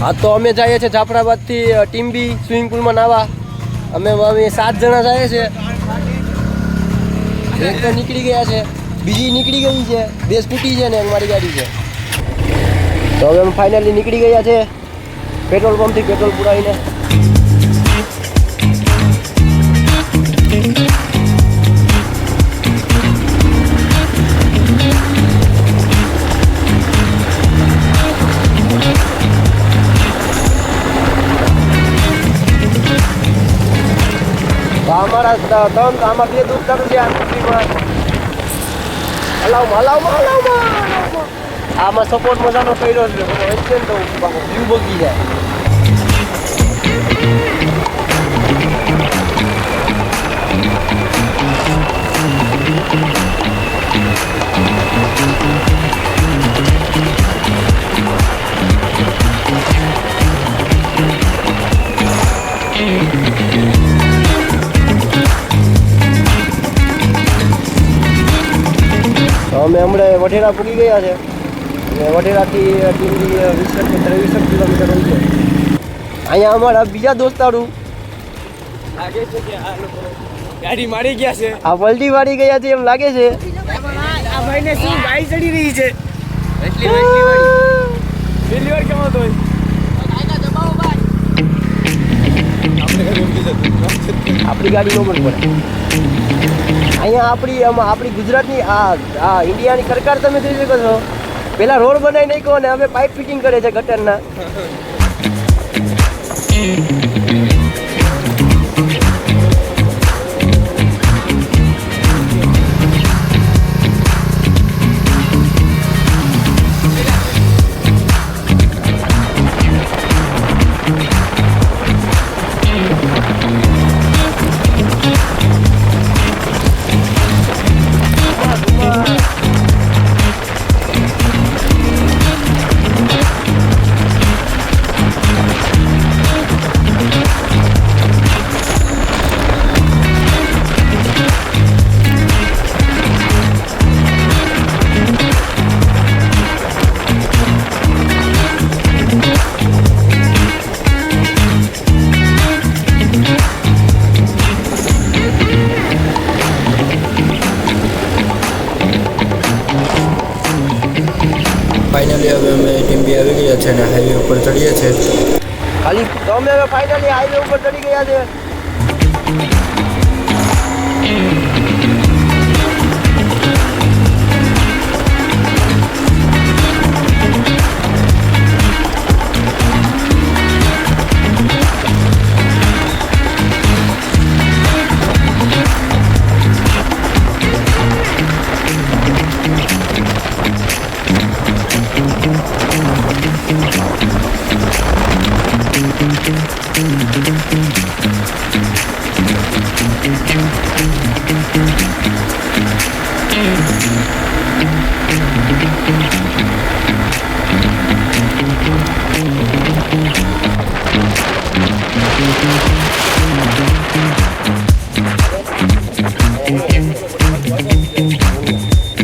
હા તો અમે જઈએ છીએ જાફરાબાદથી ટીમ્બી સ્વિમિંગ પુલમાં નાવા. અમે 7 જણા જઈએ છીએ. એક તો નીકળી ગયા છે, બીજી નીકળી ગઈ છે, 2 સ્કૂટી છે ને મારી ગાડી છે. તો હવે અમે ફાઇનલી નીકળી ગયા છે પેટ્રોલ પંપથી પેટ્રોલ પુરાવીને. અમારા 2 દોસ્તારો છે આ સ્કૂટીમાં. હલાવમાં આમાં સપોર્ટ મજાનો કર્યો છે. એક્સિડન્ટ તો વ્યૂ બગડી જાય. અમે હમણાં વઢેરા પૂગી ગયા છે અને વઢેરાથી ટીમ્બી 20-23 કિલોમીટર હોય છે. અહીંયા અમારા બીજા દોસ્તારું લાગે છે કે આ લોકો ગાડી મારી ગયા છે. આ પલટી મારી ગયા છે એમ લાગે છે. આ ભાઈને શું ગાડી ચડી રહી છે. એટલી વાર કેમ હતો આપણી ગાડી નો પણ પડે. અહીંયા આપણી ગુજરાતની આ ઇન્ડિયાની સરકાર તમે જોઈ શકો છો. પેલા રોડ બનાવી નાખ્યો અને હવે પાઇપ ફિટિંગ કરે છે ગટરના. ફાઇનલી હવે અમે ટીમ્બી આવી ગયા છે અને હાઈવે ઉપર ચડીએ છીએ. ખાલી તો અમે હવે ફાઇનલી હાઈવે ઉપર ચડી ગયા છે.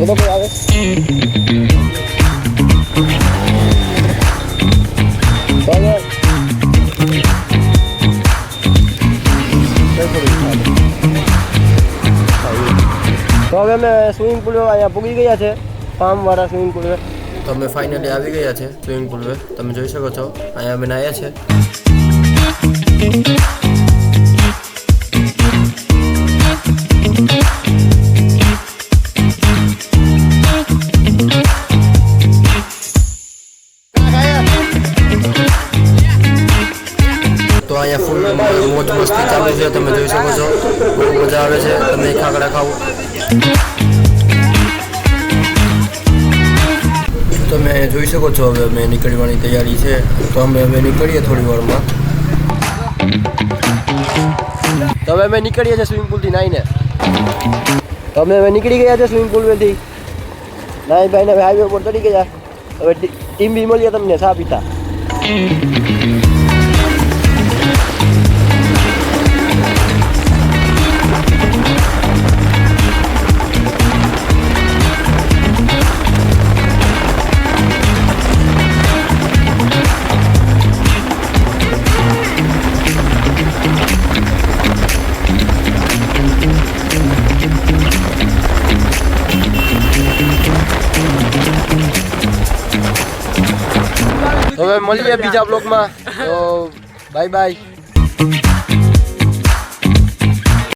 તો કોઈ આવે તો હવે અમે સ્વિમિંગ પુલ અહીંયા પૂગી ગયા છે. ફાર્મવાળા સ્વિમિંગ પુલ. તો અમે ફાઇનલી આવી ગયા છે સ્વિમિંગ પુલ. તમે જોઈ શકો છો અહીંયા અમે નાહ્યા છે. તો અહીંયા ફૂલ મોજ મસ્તી ચાલુ છે. તમે જોઈ શકો છો બહુ મજા આવે છે. તમે ખાખરા ખાઓ. તમે જોઈ શકો છો હવે અમે નીકળવાની તૈયારી છે. તો અમે હવે નીકળીએ થોડી વારમાં. તો હવે અમે નીકળીએ છીએ સ્વિમિંગ પુલથી નાહીને. તો અમે હવે નીકળી ગયા છે સ્વિમિંગ પુલથી નાહી ભાઈને હવે હાઈવે ઉપર ચડી ગયા. હવે ટીમ્બી મળીએ તમને ચા પીતા. હવે મળીએ બીજા બ્લોગમાં. તો બાય બાય.